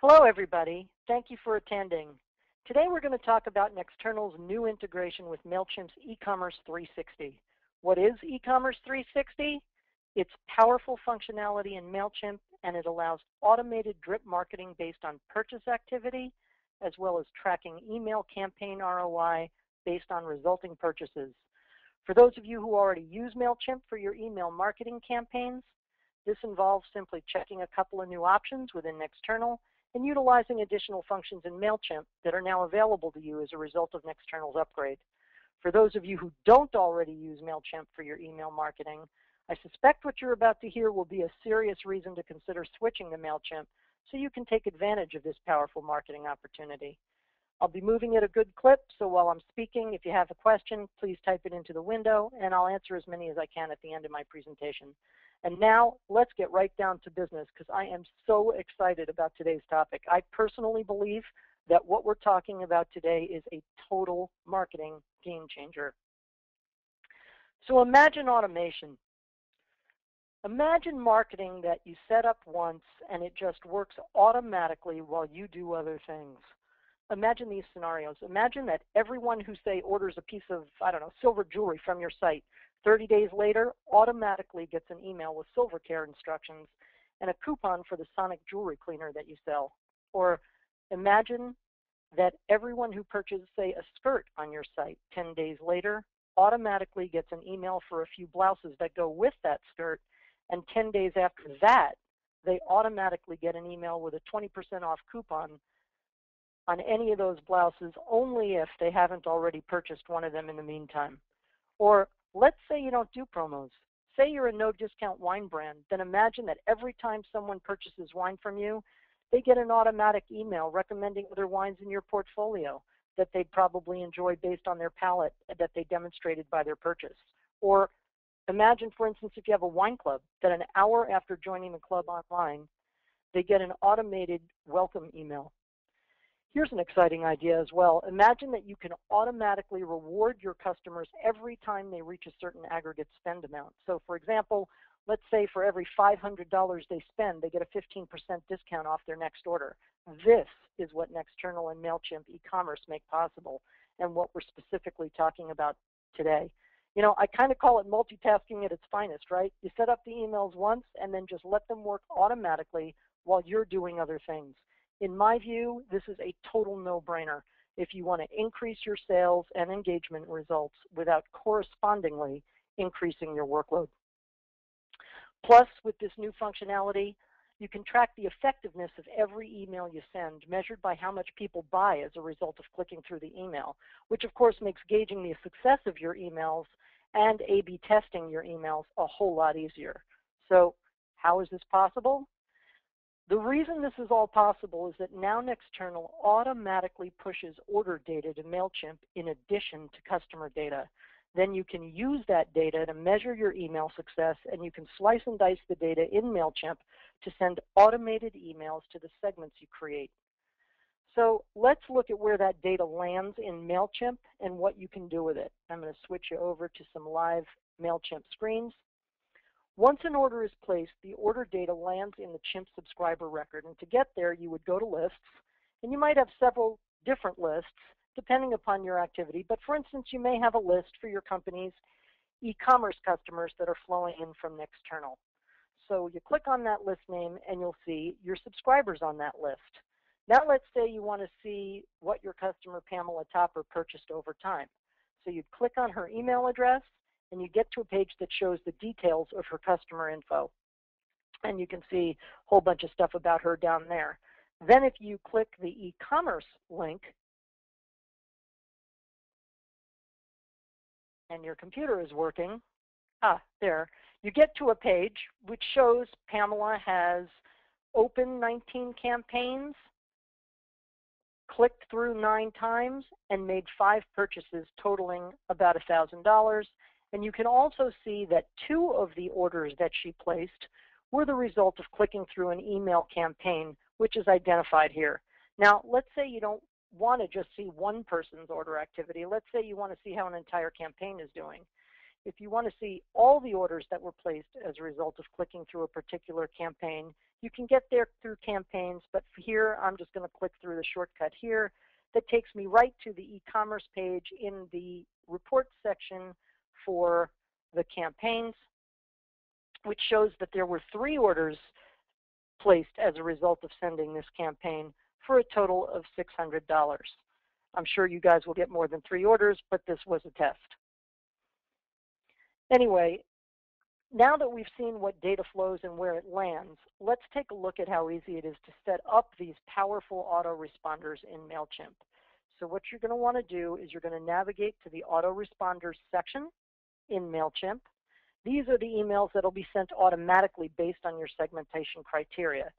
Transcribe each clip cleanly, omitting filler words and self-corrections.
Hello, everybody. Thank you for attending. Today we're going to talk about Nexternal's new integration with MailChimp's eCommerce360. What is eCommerce360? It's powerful functionality in MailChimp, and it allows automated drip marketing based on purchase activity, as well as tracking email campaign ROI based on resulting purchases. For those of you who already use MailChimp for your email marketing campaigns, this involves simply checking a couple of new options within Nexternal and utilizing additional functions in MailChimp that are now available to you as a result of Nexternal's upgrade. For those of you who don't already use MailChimp for your email marketing, I suspect what you're about to hear will be a serious reason to consider switching to MailChimp so you can take advantage of this powerful marketing opportunity. I'll be moving at a good clip, so while I'm speaking, if you have a question, please type it into the window, and I'll answer as many as I can at the end of my presentation. And now, let's get right down to business because I am so excited about today's topic. I personally believe that what we're talking about today is a total marketing game changer. So imagine automation. Imagine marketing that you set up once and it just works automatically while you do other things. Imagine these scenarios. Imagine that everyone who, say, orders a piece of, silver jewelry from your site, 30 days later, automatically gets an email with silver care instructions and a coupon for the sonic jewelry cleaner that you sell. Or imagine that everyone who purchases, say, a skirt on your site 10 days later automatically gets an email for a few blouses that go with that skirt, and 10 days after that, they automatically get an email with a 20% off coupon on any of those blouses only if they haven't already purchased one of them in the meantime. Or let's say you don't do promos. Say you're a no-discount wine brand. Then imagine that every time someone purchases wine from you, they get an automatic email recommending other wines in your portfolio that they'd probably enjoy based on their palate that they demonstrated by their purchase. Or imagine, for instance, if you have a wine club, that an hour after joining the club online, they get an automated welcome email. Here's an exciting idea as well. Imagine that you can automatically reward your customers every time they reach a certain aggregate spend amount. So for example, let's say for every $500 they spend, they get a 15% discount off their next order. This is what Nexternal and MailChimp eCommerce make possible and what we're specifically talking about today. You know, I kind of call it multitasking at its finest, right? You set up the emails once and then just let them work automatically while you're doing other things. In my view, this is a total no-brainer if you want to increase your sales and engagement results without correspondingly increasing your workload. Plus, with this new functionality, you can track the effectiveness of every email you send, measured by how much people buy as a result of clicking through the email, which of course makes gauging the success of your emails and A/B testing your emails a whole lot easier. So how is this possible? The reason this is all possible is that now Nexternal automatically pushes order data to MailChimp in addition to customer data. Then you can use that data to measure your email success, and you can slice and dice the data in MailChimp to send automated emails to the segments you create. So let's look at where that data lands in MailChimp and what you can do with it. I'm going to switch you over to some live MailChimp screens. Once an order is placed, the order data lands in the Chimp subscriber record. And to get there, you would go to lists, and you might have several different lists depending upon your activity. But for instance, you may have a list for your company's e-commerce customers that are flowing in from Nexternal. So you click on that list name, and you'll see your subscribers on that list. Now let's say you want to see what your customer Pamela Topper purchased over time. So you'd click on her email address, and you get to a page that shows the details of her customer info. And you can see a whole bunch of stuff about her down there. Then if you click the e-commerce link, and your computer is working, there, you get to a page which shows Pamela has opened 19 campaigns, clicked through 9 times, and made 5 purchases totaling about $1,000. And you can also see that 2 of the orders that she placed were the result of clicking through an email campaign, which is identified here. Now, let's say you don't want to just see one person's order activity. Let's say you want to see how an entire campaign is doing. If you want to see all the orders that were placed as a result of clicking through a particular campaign, you can get there through campaigns, but here I'm just going to click through the shortcut here that takes me right to the e-commerce page in the report section for the campaigns, which shows that there were 3 orders placed as a result of sending this campaign for a total of $600. I'm sure you guys will get more than 3 orders, but this was a test. Anyway, now that we've seen what data flows and where it lands, let's take a look at how easy it is to set up these powerful autoresponders in MailChimp. So what you're going to want to do is you're going to navigate to the autoresponders section in MailChimp. These are the emails that will be sent automatically based on your segmentation criteria.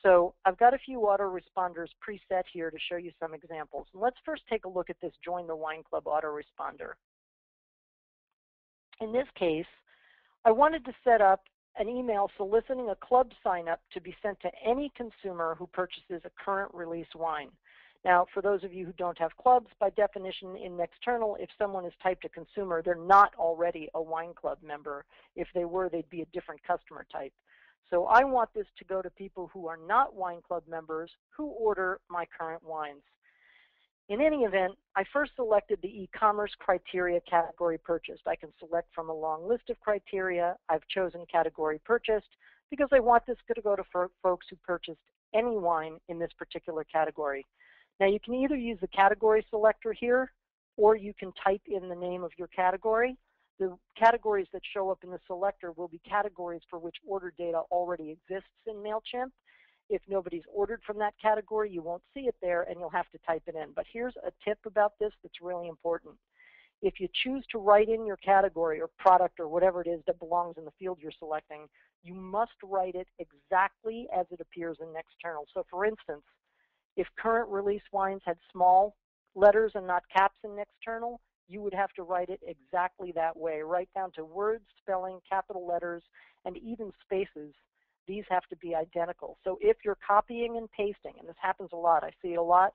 So I've got a few autoresponders preset here to show you some examples. And let's first take a look at this Join the Wine Club autoresponder. In this case, I wanted to set up an email soliciting a club sign-up to be sent to any consumer who purchases a current release wine. Now, for those of you who don't have clubs, by definition in Nexternal, if someone has typed a consumer, they're not already a wine club member. If they were, they'd be a different customer type. So I want this to go to people who are not wine club members who order my current wines. In any event, I first selected the e-commerce criteria category purchased. I can select from a long list of criteria. I've chosen category purchased because I want this to go to folks who purchased any wine in this particular category. Now you can either use the category selector here, or you can type in the name of your category. The categories that show up in the selector will be categories for which order data already exists in MailChimp. If nobody's ordered from that category, you won't see it there and you'll have to type it in. But here's a tip about this that's really important. If you choose to write in your category or product or whatever it is that belongs in the field you're selecting, you must write it exactly as it appears in Nexternal. So for instance, if current release wines had small letters and not caps in Nexternal, you would have to write it exactly that way, right down to words, spelling, capital letters, and even spaces. These have to be identical. So if you're copying and pasting, and this happens a lot, I see it a lot,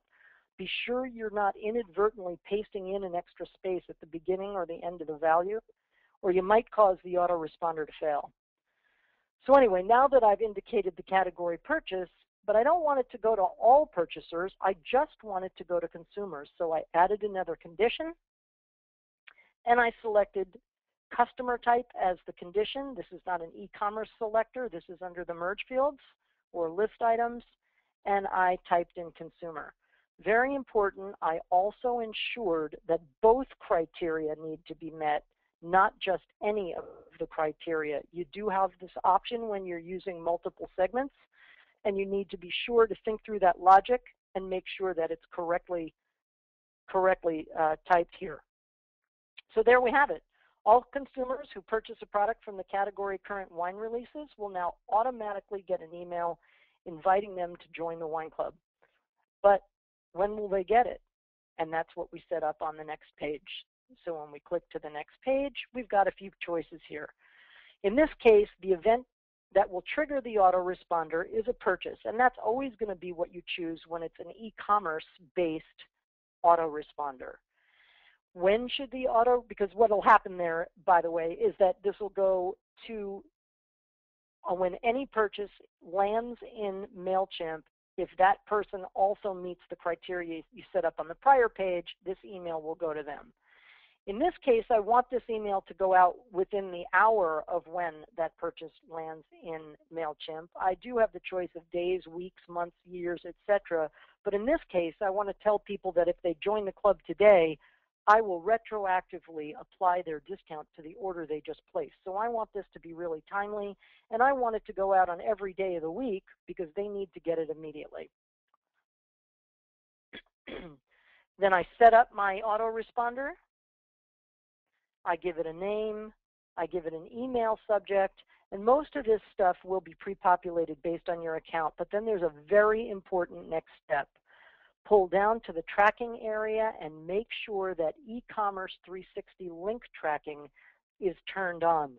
be sure you're not inadvertently pasting in an extra space at the beginning or the end of the value, or you might cause the autoresponder to fail. So anyway, now that I've indicated the category purchase, but I don't want it to go to all purchasers, I just want it to go to consumers. So I added another condition, and I selected customer type as the condition. This is not an e-commerce selector. This is under the merge fields or list items, and I typed in consumer. Very important, I also ensured that both criteria need to be met, not just any of the criteria. You do have this option when you're using multiple segments, and you need to be sure to think through that logic and make sure that it's correctly typed here. So there we have it. All consumers who purchase a product from the category current wine releases will now automatically get an email inviting them to join the wine club. But when will they get it? And that's what we set up on the next page. So when we click to the next page, we've got a few choices here. In this case, the event that will trigger the autoresponder is a purchase, and that's always going to be what you choose when it's an e-commerce-based autoresponder. When should the because what will happen there, by the way, is that this will go to when any purchase lands in MailChimp, if that person also meets the criteria you set up on the prior page, this email will go to them. In this case, I want this email to go out within the hour of when that purchase lands in MailChimp. I do have the choice of days, weeks, months, years, etc. But in this case, I want to tell people that if they join the club today, I will retroactively apply their discount to the order they just placed. So I want this to be really timely, and I want it to go out on every day of the week because they need to get it immediately. Then I set up my autoresponder. I give it a name, I give it an email subject, and most of this stuff will be pre-populated based on your account, but then there's a very important next step. Pull down to the tracking area and make sure that eCommerce360 link tracking is turned on.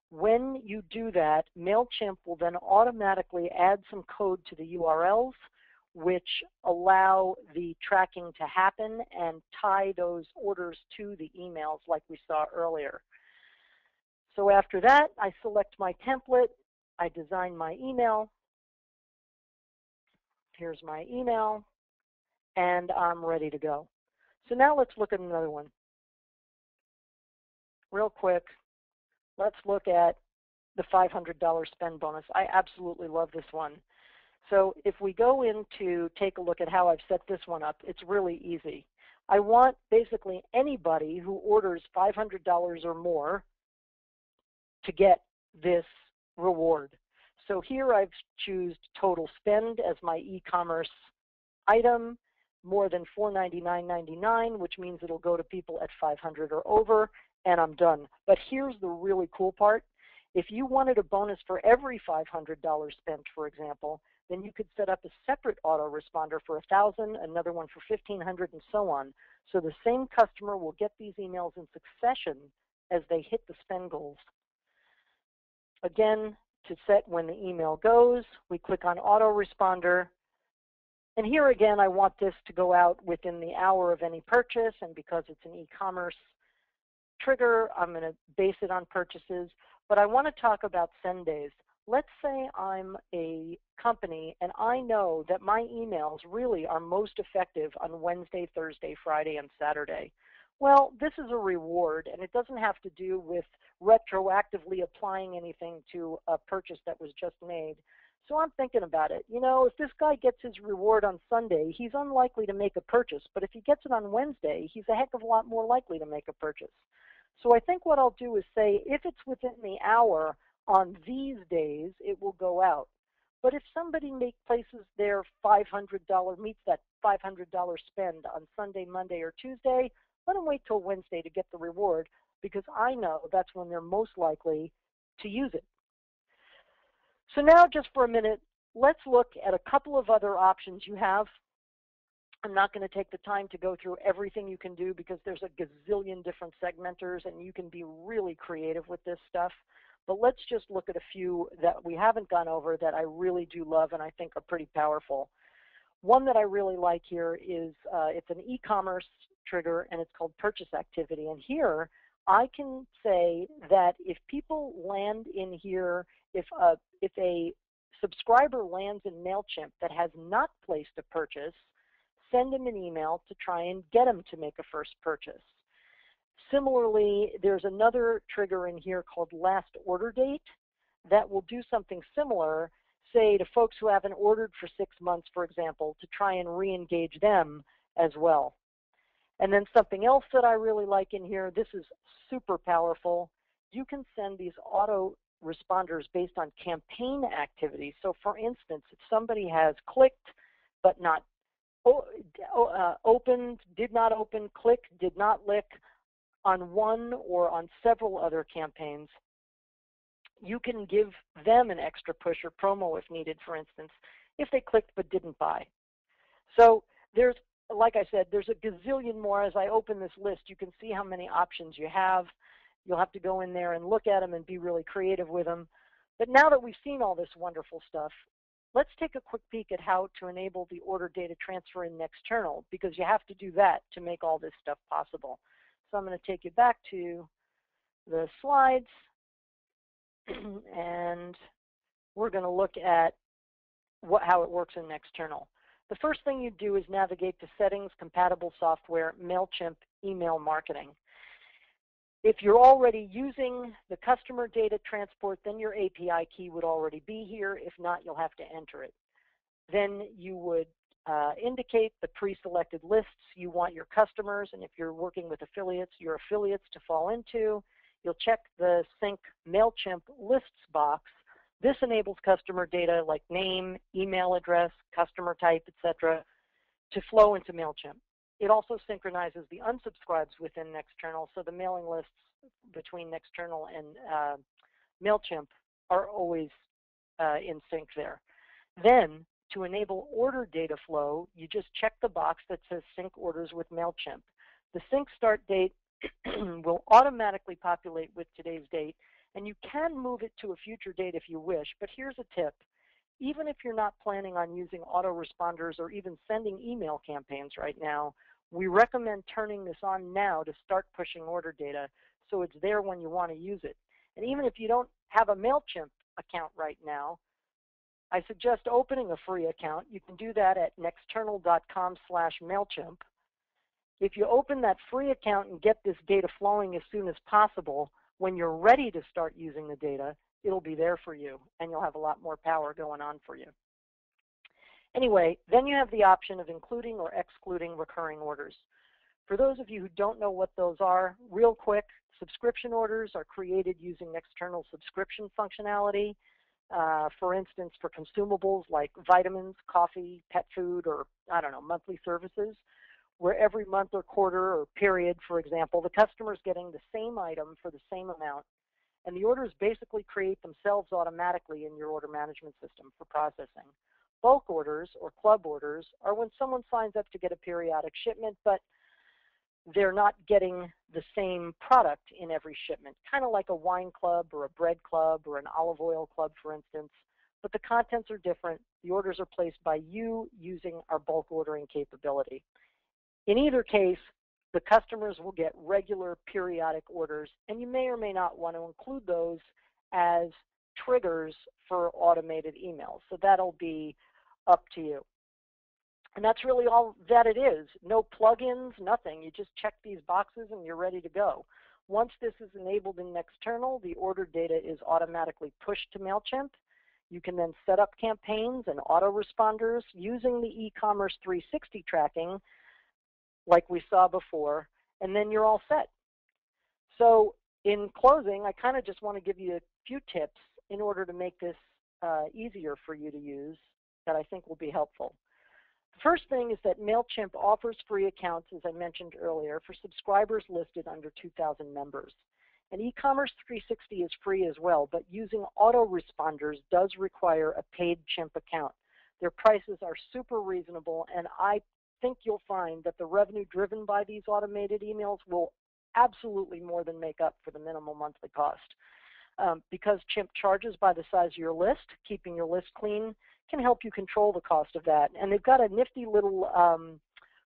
When you do that, MailChimp will then automatically add some code to the URLs which allow the tracking to happen and tie those orders to the emails like we saw earlier. So after that, I select my template, I design my email. Here's my email, and I'm ready to go. So now let's look at another one. Real quick, let's look at the $500 spend bonus. I absolutely love this one. So if we go in to take a look at how I've set this one up, it's really easy. I want basically anybody who orders $500 or more to get this reward. So here I've chosen total spend as my e-commerce item, more than $499.99, which means it'll go to people at 500 or over, and I'm done. But here's the really cool part. If you wanted a bonus for every $500 spent, for example, then you could set up a separate autoresponder for 1,000, another one for 1,500, and so on. So the same customer will get these emails in succession as they hit the spend goals. Again, to set when the email goes, we click on autoresponder. And here again, I want this to go out within the hour of any purchase, and because it's an e-commerce trigger, I'm going to base it on purchases. But I want to talk about send days. Let's say I'm a company and I know that my emails really are most effective on Wednesday, Thursday, Friday, and Saturday. Well, this is a reward, and it doesn't have to do with retroactively applying anything to a purchase that was just made. So I'm thinking about it. You know, if this guy gets his reward on Sunday, he's unlikely to make a purchase. But if he gets it on Wednesday, he's a heck of a lot more likely to make a purchase. So I think what I'll do is say, if it's within the hour on these days, it will go out. But if somebody places their meets that $500 spend on Sunday, Monday, or Tuesday, let them wait till Wednesday to get the reward, because I know that's when they're most likely to use it. So now, just for a minute, let's look at a couple of other options you have. I'm not going to take the time to go through everything you can do because there's a gazillion different segmenters and you can be really creative with this stuff. But let's just look at a few that we haven't gone over that I really do love and I think are pretty powerful. One that I really like here is it's an e-commerce trigger, and it's called purchase activity. And here I can say that if people land in here, if a subscriber lands in MailChimp that has not placed a purchase, send them an email to try and get them to make a first purchase. Similarly, there's another trigger in here called last order date that will do something similar, say to folks who haven't ordered for 6 months, for example, to try and re-engage them as well. And then something else that I really like in here, this is super powerful. You can send these auto responders based on campaign activity. So for instance, if somebody has clicked but not opened, did not open, click, did not lick on one or on several other campaigns, you can give them an extra push or promo if needed, for instance, if they clicked but didn't buy. So there's, like I said, there's a gazillion more. As I open this list, you can see how many options you have. You'll have to go in there and look at them and be really creative with them. But now that we've seen all this wonderful stuff, let's take a quick peek at how to enable the order data transfer in Nexternal, because you have to do that to make all this stuff possible. So I'm going to take you back to the slides, and we're going to look at how it works in Nexternal. The first thing you do is navigate to Settings, Compatible Software, MailChimp, Email Marketing. If you're already using the customer data transport, then your API key would already be here. If not, you'll have to enter it. Then you would indicate the pre-selected lists you want your customers, and if you're working with affiliates, your affiliates to fall into. You'll check the Sync MailChimp Lists box. This enables customer data like name, email address, customer type, etc., to flow into MailChimp. It also synchronizes the unsubscribes within Nexternal, so the mailing lists between Nexternal and MailChimp are always in sync there. Then, to enable order data flow, you just check the box that says Sync Orders with MailChimp. The sync start date will automatically populate with today's date, and you can move it to a future date if you wish, but here's a tip. Even if you're not planning on using autoresponders or even sending email campaigns right now, we recommend turning this on now to start pushing order data so it's there when you want to use it. And even if you don't have a MailChimp account right now, I suggest opening a free account. You can do that at nexternal.com/MailChimp. If you open that free account and get this data flowing as soon as possible, when you're ready to start using the data, it'll be there for you, and you'll have a lot more power going on for you. Anyway, then you have the option of including or excluding recurring orders. For those of you who don't know what those are, real quick, subscription orders are created using external subscription functionality. For instance, for consumables like vitamins, coffee, pet food, or, I don't know, monthly services, where every month or quarter or period, for example, the customer is getting the same item for the same amount, and the orders basically create themselves automatically in your order management system for processing. Bulk orders or club orders are when someone signs up to get a periodic shipment, but they're not getting the same product in every shipment, kind of like a wine club or a bread club or an olive oil club, for instance, but the contents are different. The orders are placed by you using our bulk ordering capability. In either case, the customers will get regular periodic orders, and you may or may not want to include those as triggers for automated emails. So that'll be up to you. And that's really all that it is. No plugins, nothing. You just check these boxes and you're ready to go. Once this is enabled in Nexternal, the order data is automatically pushed to MailChimp. You can then set up campaigns and autoresponders using the eCommerce360 tracking like we saw before, and then you're all set. So in closing, I kind of just want to give you a few tips in order to make this easier for you to use that I think will be helpful. The first thing is that MailChimp offers free accounts, as I mentioned earlier, for subscribers listed under 2,000 members. And eCommerce360 is free as well, but using autoresponders does require a paid Chimp account. Their prices are super reasonable, and I think you'll find that the revenue driven by these automated emails will absolutely more than make up for the minimal monthly cost. Because Chimp charges by the size of your list, keeping your list clean can help you control the cost of that. And they've got a nifty little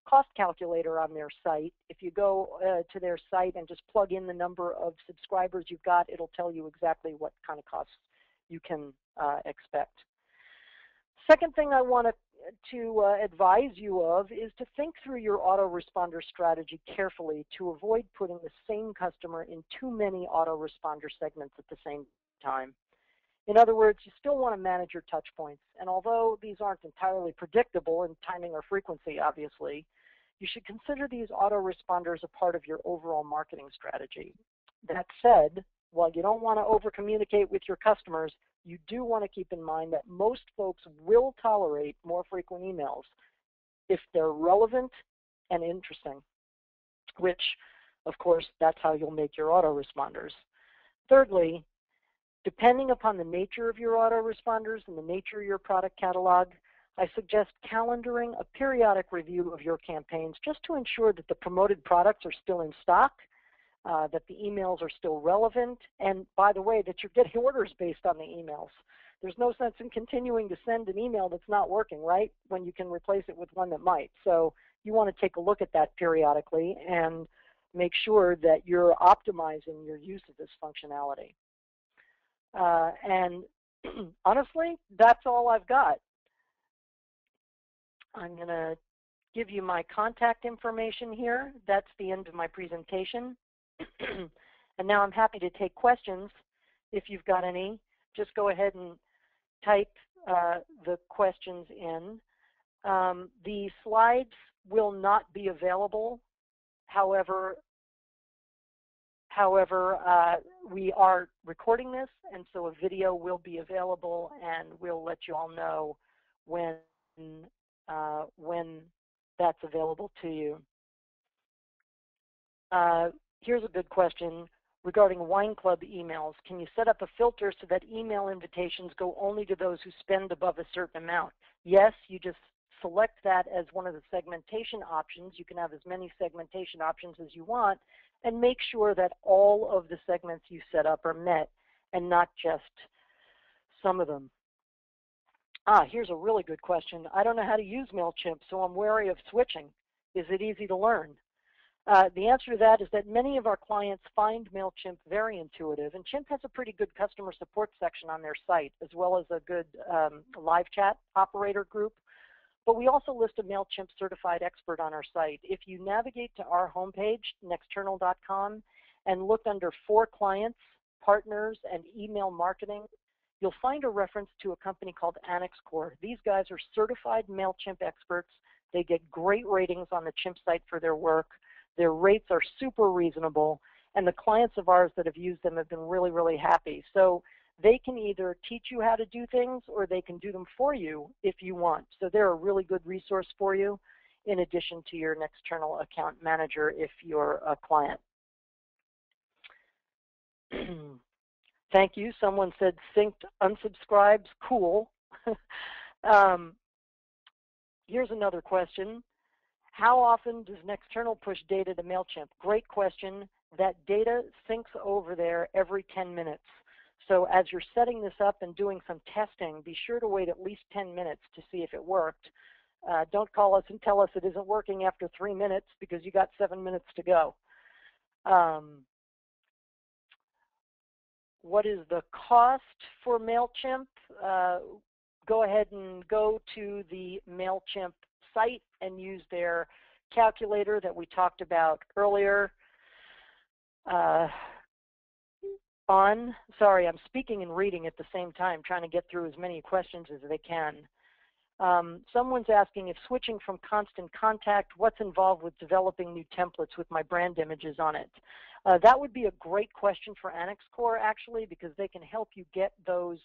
cost calculator on their site. If you go to their site and just plug in the number of subscribers you've got, it'll tell you exactly what kind of costs you can expect. Second thing I want to advise you of is to think through your autoresponder strategy carefully to avoid putting the same customer in too many autoresponder segments at the same time. In other words, you still want to manage your touch points, and although these aren't entirely predictable in timing or frequency, obviously, you should consider these autoresponders a part of your overall marketing strategy. That said, while you don't want to over-communicate with your customers, you do want to keep in mind that most folks will tolerate more frequent emails if they're relevant and interesting, which, of course, that's how you'll make your autoresponders. Thirdly, depending upon the nature of your autoresponders and the nature of your product catalog, I suggest calendaring a periodic review of your campaigns just to ensure that the promoted products are still in stock, that the emails are still relevant, and by the way, that you're getting orders based on the emails. There's no sense in continuing to send an email that's not working, right, when you can replace it with one that might. So you want to take a look at that periodically and make sure that you're optimizing your use of this functionality. And honestly, that's all I've got. I'm going to give you my contact information here. That's the end of my presentation. And now I'm happy to take questions if you've got any. Just go ahead and type the questions in. The slides will not be available. However, we are recording this, and so a video will be available, and we'll let you all know when that's available to you. Here's a good question regarding wine club emails. Can you set up a filter so that email invitations go only to those who spend above a certain amount? Yes, you just select that as one of the segmentation options. You can have as many segmentation options as you want, and make sure that all of the segments you set up are met and not just some of them. Here's a really good question. I don't know how to use MailChimp, so I'm wary of switching. Is it easy to learn? The answer to that is that many of our clients find MailChimp very intuitive, and Chimp has a pretty good customer support section on their site, as well as a good live chat operator group. But we also list a MailChimp certified expert on our site. If you navigate to our homepage, nexternal.com, and look under For Clients, Partners, and Email Marketing, you'll find a reference to a company called AnnexCore. These guys are certified MailChimp experts. They get great ratings on the Chimp site for their work. Their rates are super reasonable, and the clients of ours that have used them have been really, really happy. So they can either teach you how to do things or they can do them for you if you want. So they're a really good resource for you in addition to your Nexternal account manager if you're a client. Thank you. Someone said synced unsubscribes. Cool. Here's another question. How often does Nexternal push data to MailChimp? Great question. That data syncs over there every 10 minutes. So as you're setting this up and doing some testing, be sure to wait at least 10 minutes to see if it worked. Don't call us and tell us it isn't working after 3 minutes because you got 7 minutes to go. What is the cost for MailChimp? Go ahead and go to the MailChimp site and use their calculator that we talked about earlier. Sorry, I'm speaking and reading at the same time, trying to get through as many questions as they can. Someone's asking if switching from Constant Contact, what's involved with developing new templates with my brand images on it? That would be a great question for AnnexCore, actually, because they can help you get those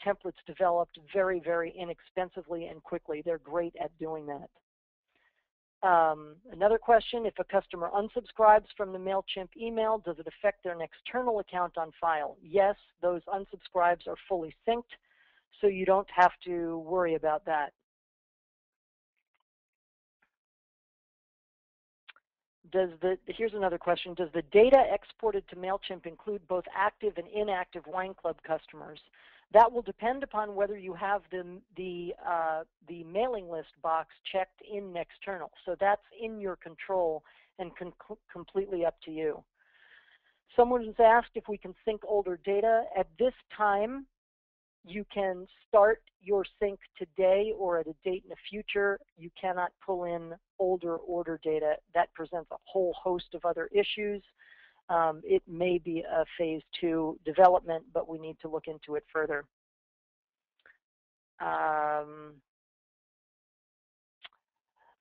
templates developed very, very inexpensively and quickly. They're great at doing that. Another question, if a customer unsubscribes from the MailChimp email, does it affect their Nexternal account on file? Yes, those unsubscribes are fully synced, so you don't have to worry about that. Here's another question. Does the data exported to MailChimp include both active and inactive wine club customers? That will depend upon whether you have the mailing list box checked in Nexternal. So that's in your control and completely up to you. Someone has asked if we can sync older data. At this time, you can start your sync today or at a date in the future. You cannot pull in older order data. That presents a whole host of other issues. It may be a phase 2 development, but we need to look into it further.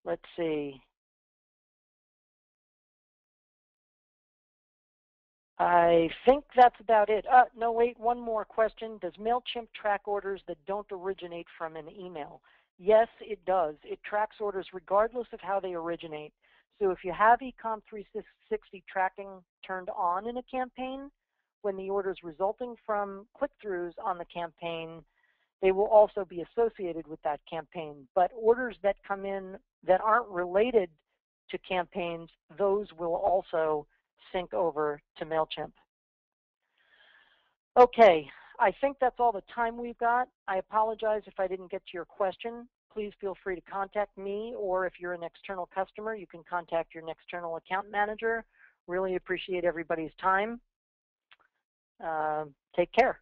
Let's see. I think that's about it. No, wait, one more question. Does MailChimp track orders that don't originate from an email? Yes, it does. It tracks orders regardless of how they originate. So if you have eCommerce360 tracking turned on in a campaign, when the orders resulting from click-throughs on the campaign, they will also be associated with that campaign. But orders that come in that aren't related to campaigns, those will also sync over to MailChimp. Okay, I think that's all the time we've got. I apologize if I didn't get to your question. Please feel free to contact me, or if you're an external customer, you can contact your Nexternal account manager. Really appreciate everybody's time. Take care.